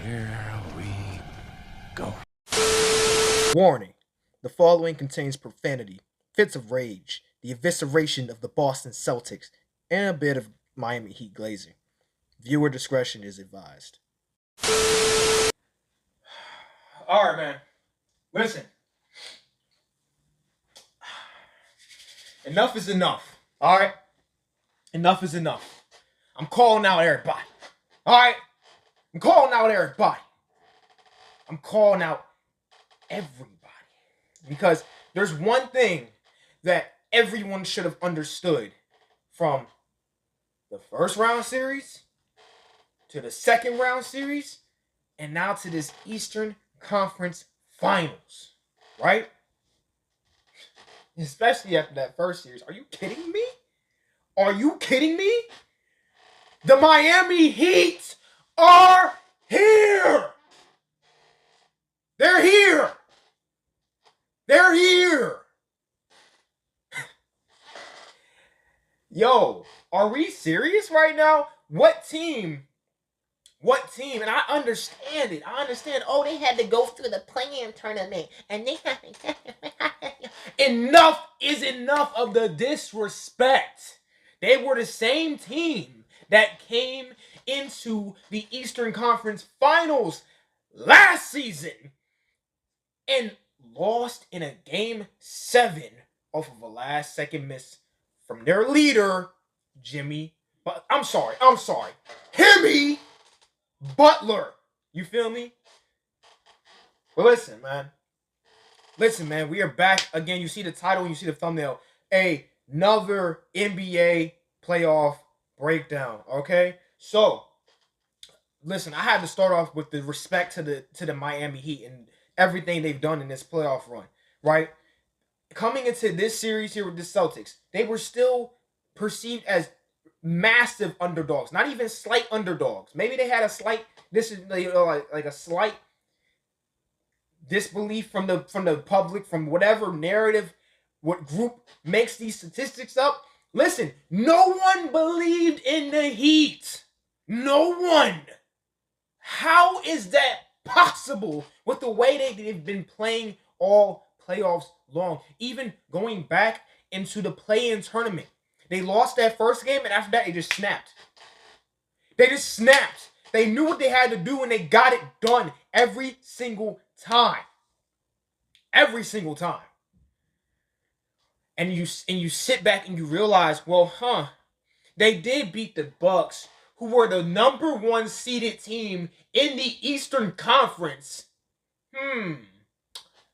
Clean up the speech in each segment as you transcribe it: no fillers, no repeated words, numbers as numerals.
Here we go. Warning. The following contains profanity, fits of rage, the evisceration of the Boston Celtics, and a bit of Miami Heat glazing. Viewer discretion is advised. Alright, man. Listen. Enough is enough. Alright? Enough is enough. I'm calling out everybody. Alright? I'm calling out everybody. I'm calling out everybody. Because there's one thing that everyone should have understood from the first round series to the second round series and now to this Eastern Conference Finals. Right? Especially after that first series. Are you kidding me? Are you kidding me? The Miami Heat are here. They're here. They're here. Yo, are we serious right now? What team? And I understand it. Oh, they had to go through the play-in tournament. And they had to... Enough is enough of the disrespect. They were the same team that came into the Eastern Conference Finals last season and lost in a Game 7 off of a last-second miss from their leader, Jimmy. But I'm sorry. Himmy Butler. You feel me? But listen, man. We are back again. You see the title, you see the thumbnail. Another NBA playoff breakdown. Okay? So, listen, I had to start off with the respect to the Miami Heat and everything they've done in this playoff run, right? Coming into this series here with the Celtics, they were still perceived as massive underdogs, not even slight underdogs. Maybe they had a slight, like a slight disbelief from the public, from whatever narrative, what group makes these statistics up. Listen, no one believed in the Heat. No one. How is that possible with the way they've been playing all playoffs long? Even going back into the play-in tournament. They lost that first game, and after that, they just snapped. They knew what they had to do, and they got it done every single time. And you sit back and you realize, they did beat the Bucks, who were the number 1 seeded team in the Eastern Conference.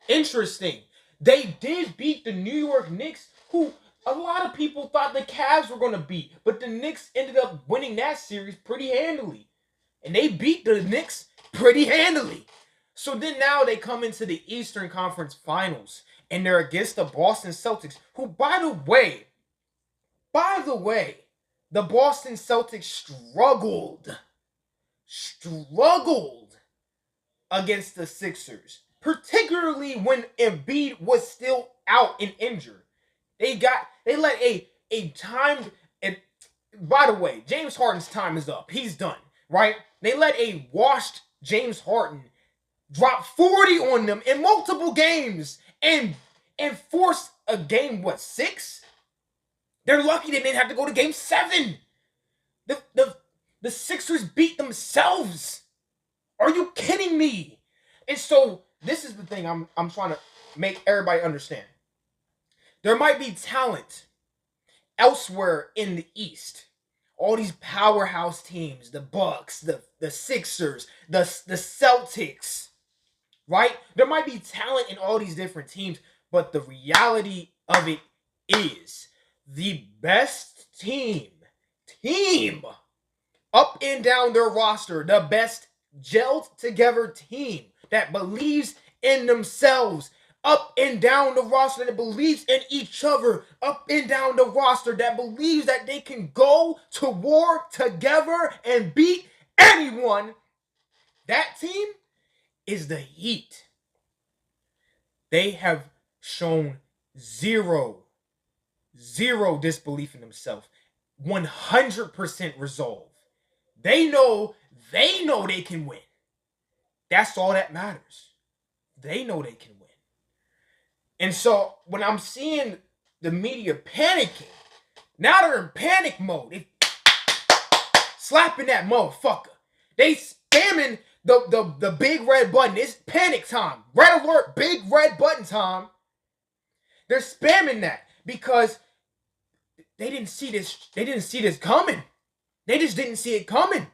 Interesting. They did beat the New York Knicks, who a lot of people thought the Cavs were going to beat. But the Knicks ended up winning that series pretty handily. And they beat the Knicks pretty handily. So then now they come into the Eastern Conference Finals. And they're against the Boston Celtics, who, by the way, the Boston Celtics struggled against the Sixers, particularly when Embiid was still out and injured. They let a timed, and by the way, James Harden's time is up. He's done, right? They let a washed James Harden drop 40 on them in multiple games and force a game, 6? They're lucky they didn't have to go to game 7. The Sixers beat themselves. Are you kidding me? And so this is the thing I'm trying to make everybody understand. There might be talent elsewhere in the East. All these powerhouse teams, the Bucks, the Sixers, the Celtics, right? There might be talent in all these different teams, but the reality of it is the best team up and down their roster, the best gelled together team that believes in themselves up and down the roster, that believes in each other up and down the roster, that believes that they can go to war together and beat anyone. That team is the Heat. They have shown zero disbelief in themselves, 100% resolve. They know they can win. That's all that matters. They know they can win. And so when I'm seeing the media panicking, now they're in panic mode. They slapping that motherfucker. They spamming the big red button. It's panic time. Red alert, big red button time. They're spamming that because they didn't see this. They didn't see this coming. They just didn't see it coming.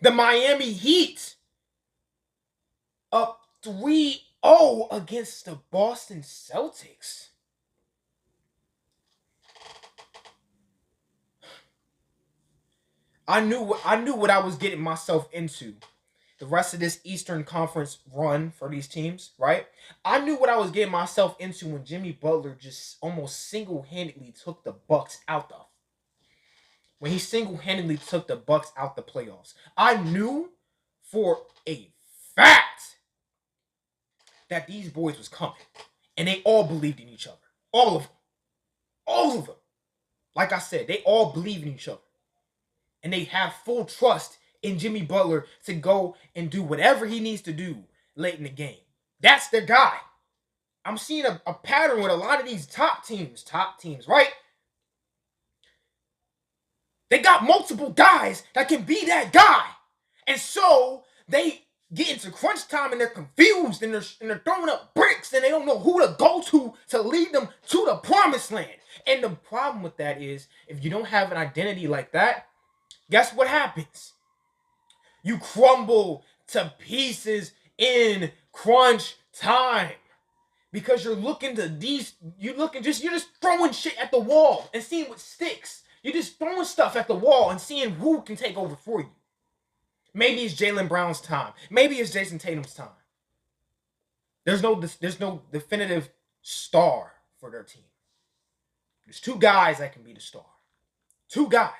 The Miami Heat up 3-0 against the Boston Celtics. I knew what I was getting myself into. The rest of this Eastern Conference run for these teams, right? I knew what I was getting myself into when Jimmy Butler just almost single-handedly took the Bucks out the playoffs. I knew for a fact that these boys was coming, and they all believed in each other. All of them. Like I said, they all believe in each other, and they have full trust in Jimmy Butler to go and do whatever he needs to do late in the game. That's their guy. I'm seeing a pattern with a lot of these top teams, right? They got multiple guys that can be that guy. And so they get into crunch time and they're confused and they're throwing up bricks and they don't know who to go to lead them to the promised land. And the problem with that is if you don't have an identity like that, guess what happens? You crumble to pieces in crunch time because you're just throwing shit at the wall and seeing what sticks. You're just throwing stuff at the wall and seeing who can take over for you. Maybe it's Jaylen Brown's time. Maybe it's Jason Tatum's time. There's no definitive star for their team. There's two guys that can be the star. Two guys.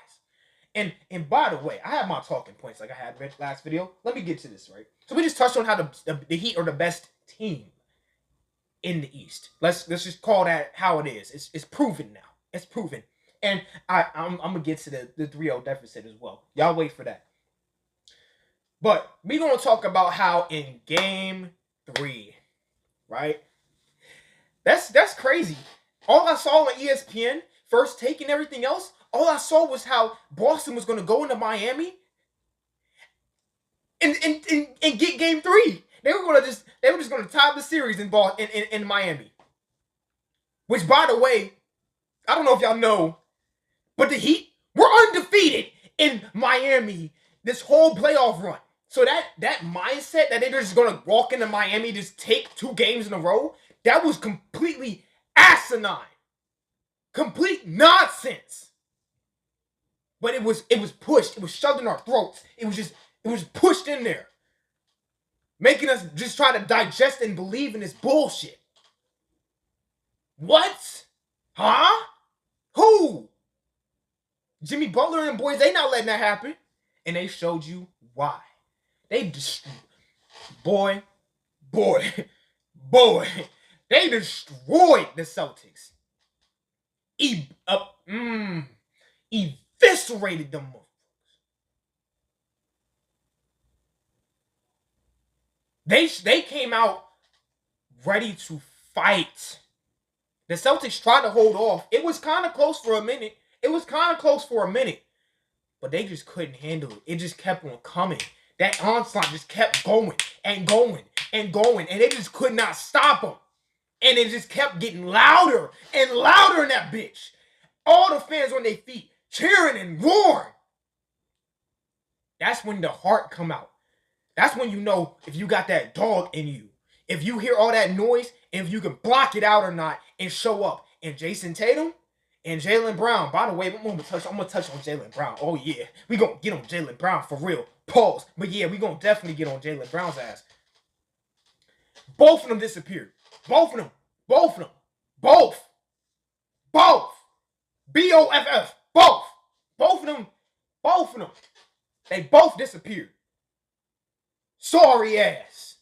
And by the way, I have my talking points like I had last video. Let me get to this, right? So we just touched on how the Heat are the best team in the East. Let's just call that how it is. It's proven now. It's proven. And I'm gonna get to the 3-0 deficit as well. Y'all wait for that. But we're gonna talk about how in game 3, right? That's crazy. All I saw on ESPN, first take and everything else, all I saw was how Boston was gonna go into Miami and get game 3. They were just gonna tie the series in Miami. Which, by the way, I don't know if y'all know, but the Heat were undefeated in Miami this whole playoff run. So that mindset that they're just gonna walk into Miami, just take 2 games in a row, that was completely asinine. Complete nonsense. But it was pushed. It was shoved in our throats. It was pushed in there. Making us just try to digest and believe in this bullshit. What? Huh? Who? Jimmy Butler and boys, they not letting that happen. And they showed you why. They boy. They destroyed the Celtics. Eviscerated them. They came out ready to fight. The Celtics tried to hold off. It was kind of close for a minute. But they just couldn't handle it. It just kept on coming. That onslaught just kept going and going and going. And they just could not stop them. And it just kept getting louder and louder in that bitch. All the fans on their feet, cheering and roaring. That's when the heart come out. That's when you know if you got that dog in you. If you hear all that noise, and if you can block it out or not and show up. And Jason Tatum and Jaylen Brown. By the way, I'm gonna touch on Jaylen Brown. Oh yeah, we gonna get on Jaylen Brown for real. Pause. But yeah, we gonna definitely get on Jaylen Brown's ass. Both of them disappeared. Both of them. Both. BOFF. Both of them. They both disappeared. Sorry ass.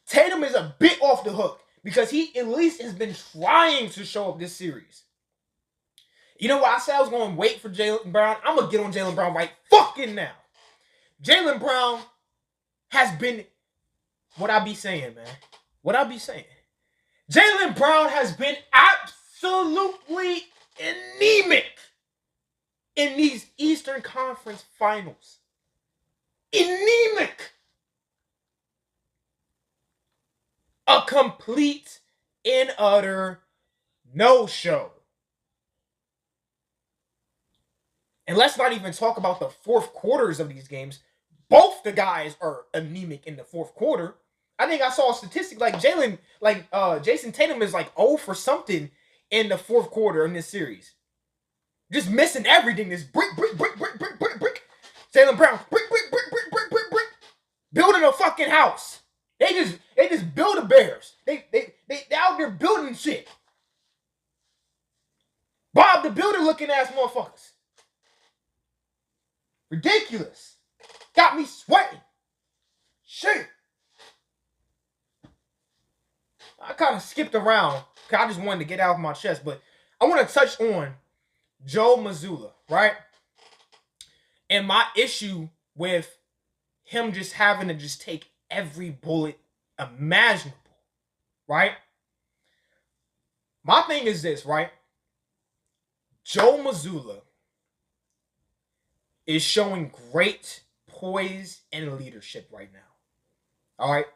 Tatum is a bit off the hook because he at least has been trying to show up this series. You know what? I said I was going to wait for Jaylen Brown. I'm going to get on Jaylen Brown right fucking now. Jaylen Brown has been what I be saying, man. What I be saying. Jaylen Brown has been absolutely anemic in these Eastern Conference Finals. Anemic. A complete and utter no-show. And let's not even talk about the fourth quarters of these games. Both the guys are anemic in the fourth quarter. I think I saw a statistic like Jason Tatum is like 0 for something in the fourth quarter in this series. Just missing everything. This brick. Jaylen Brown, brick. Building a fucking house. They just build the Bears. They out there building shit. Bob the Builder looking ass motherfuckers. Ridiculous. Got me sweating. Shit. I kind of skipped around because I just wanted to get out of my chest, but I want to touch on Joe Mazzulla, right? And my issue with him just having to just take every bullet imaginable, right? My thing is this, right? Joe Mazzulla is showing great poise and leadership right now. All right?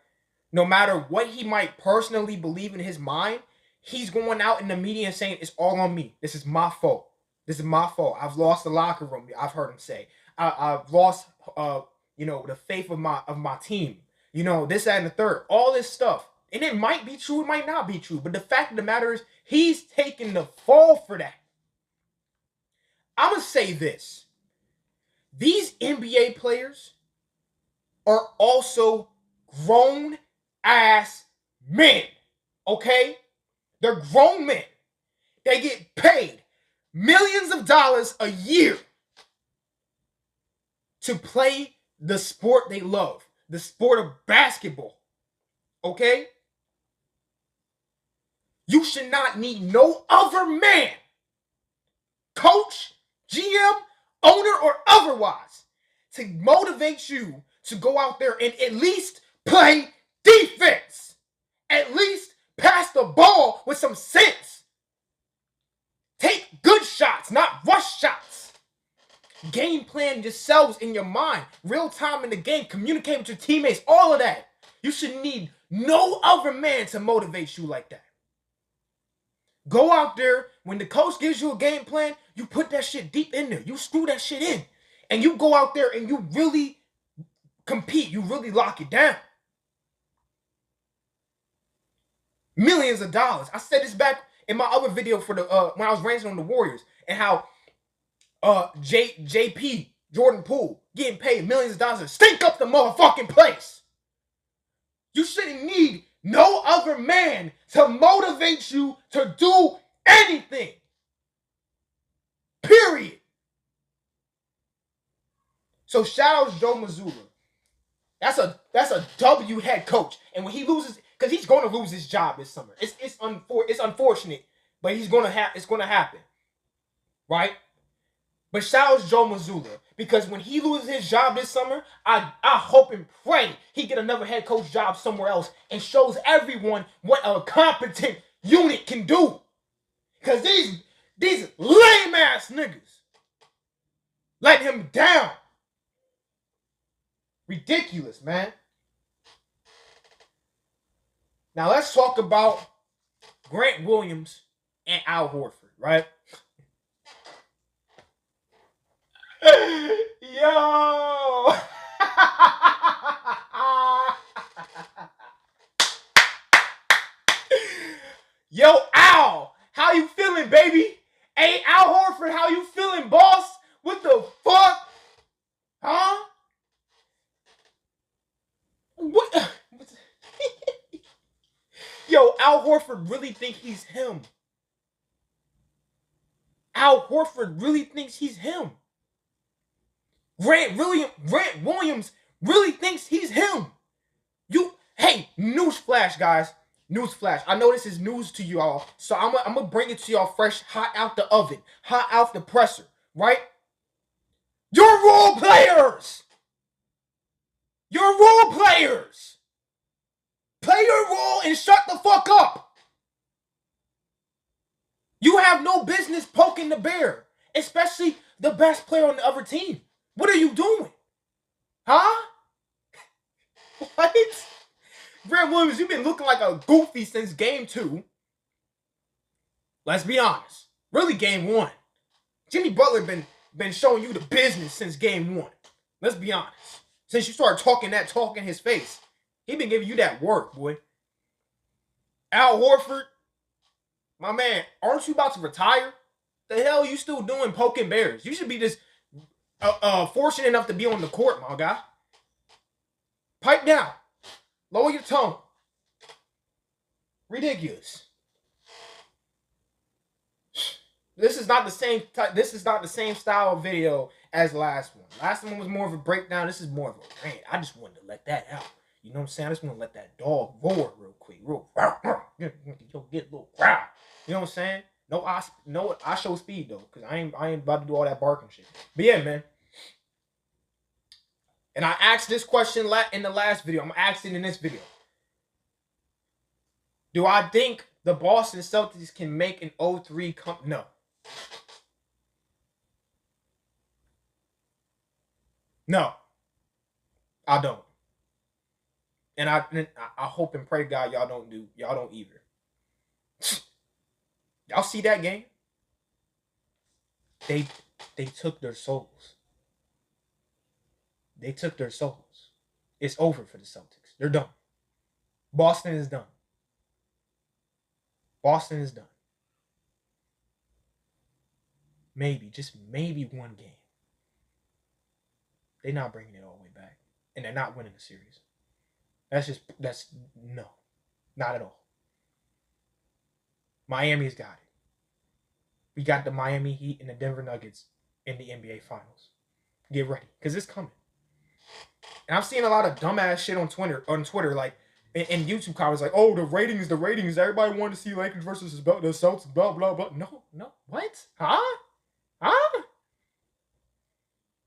No matter what he might personally believe in his mind, he's going out in the media and saying, it's all on me. This is my fault. This is my fault. I've lost the locker room. I've heard him say. I've lost, the faith of my team. This, that, and the third. All this stuff. And it might be true. It might not be true. But the fact of the matter is, he's taking the fall for that. I'm going to say this. These NBA players are also grown-ass men. Okay? They're grown men. They get paid millions of dollars a year to play the sport they love, the sport of basketball. Okay? You should not need no other man, coach, GM, owner, or otherwise, to motivate you to go out there and at least play defense. At least pass the ball with some sense. Take good shots, not rush shots. Game plan yourselves in your mind. Real time in the game. Communicate with your teammates. All of that. You should need no other man to motivate you like that. Go out there. When the coach gives you a game plan, you put that shit deep in there. You screw that shit in. And you go out there and you really compete. You really lock it down. Millions of dollars. I said this back in my other video for the when I was ranting on the Warriors and how JP Jordan Poole getting paid millions of dollars to stink up the motherfucking place. You shouldn't need no other man to motivate you to do anything. Period. So shout out to Joe Mazzulla. That's a W head coach. And when he loses, because he's going to lose his job this summer. It's unfortunate, but it's going to happen. Right? But shout out to Joe Mazzulla, because when he loses his job this summer, I hope and pray he get another head coach job somewhere else and shows everyone what a competent unit can do. Because these lame ass niggas letting him down. Ridiculous, man. Now let's talk about Grant Williams and Al Horford, right? Yo! Yo, Al! How you feeling, baby? Hey, Al Horford, how you feeling, boss? What the fuck? Huh? What? Yo, Al Horford really think he's him. Al Horford really thinks he's him. Grant Williams really thinks he's him. Hey, newsflash, guys. Newsflash. I know this is news to you all, so I'm gonna bring it to y'all fresh, hot out the oven, hot out the presser, right? You're role players. You're role role players. Play your role and shut the fuck up. You have no business poking the bear, especially the best player on the other team. What are you doing? Huh? What? Grant Williams, you've been looking like a goofy since game 2. Let's be honest. Really, game 1. Jimmy Butler been showing you the business since game 1. Let's be honest. Since you started talking that talk in his face, he been giving you that work, boy. Al Horford, my man, aren't you about to retire? The hell you still doing poking bears? You should be just fortunate enough to be on the court, my guy. Pipe down. Lower your tone. Ridiculous. This is not the same. This is not the same style of video as the last one. Last one was more of a breakdown. This is more of a rant. I just wanted to let that out. You know what I'm saying? I just want to let that dog roar real quick. Real. Get a little growl. You know what I'm saying? No, I show speed though, cause I ain't about to do all that barking shit. But yeah, man. And I asked this question in the last video. I'm asking in this video. Do I think the Boston Celtics can make an 0-3 come? No. No. I don't. And I hope and pray to God y'all don't either. Y'all see that game? They took their souls. They took their souls. It's over for the Celtics. They're done. Boston is done. Boston is done. Maybe, just maybe one game. They're not bringing it all the way back. And they're not winning the series. That's no. Not at all. Miami's got it. We got the Miami Heat and the Denver Nuggets in the NBA Finals. Get ready, because it's coming. And I've seen a lot of dumbass shit on Twitter, like, in YouTube comments, like, oh, the ratings. Everybody wanted to see Lakers versus the Celtics, blah, blah, blah. No. What? Huh?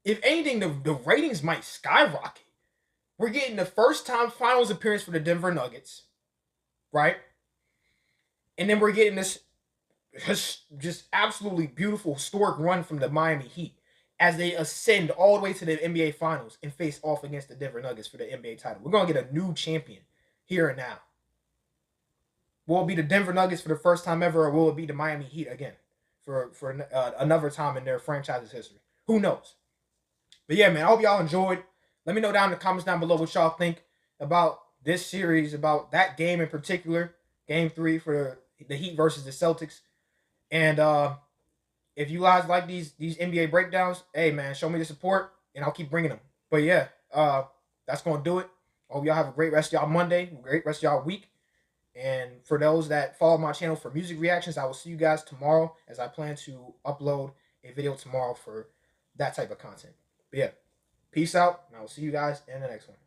If anything, the ratings might skyrocket. We're getting the first time finals appearance for the Denver Nuggets, right? And then we're getting this just absolutely beautiful historic run from the Miami Heat as they ascend all the way to the NBA Finals and face off against the Denver Nuggets for the NBA title. We're going to get a new champion here and now. Will it be the Denver Nuggets for the first time ever, or will it be the Miami Heat again for another time in their franchise's history? Who knows? But yeah, man, I hope y'all enjoyed. Let me know down in the comments down below what y'all think about this series, about that game in particular, Game 3 for the Heat versus the Celtics. And if you guys like these NBA breakdowns, hey, man, show me the support, and I'll keep bringing them. But yeah, that's going to do it. I hope y'all have a great rest of y'all Monday, great rest of y'all week. And for those that follow my channel for music reactions, I will see you guys tomorrow, as I plan to upload a video tomorrow for that type of content. But yeah, peace out, and I will see you guys in the next one.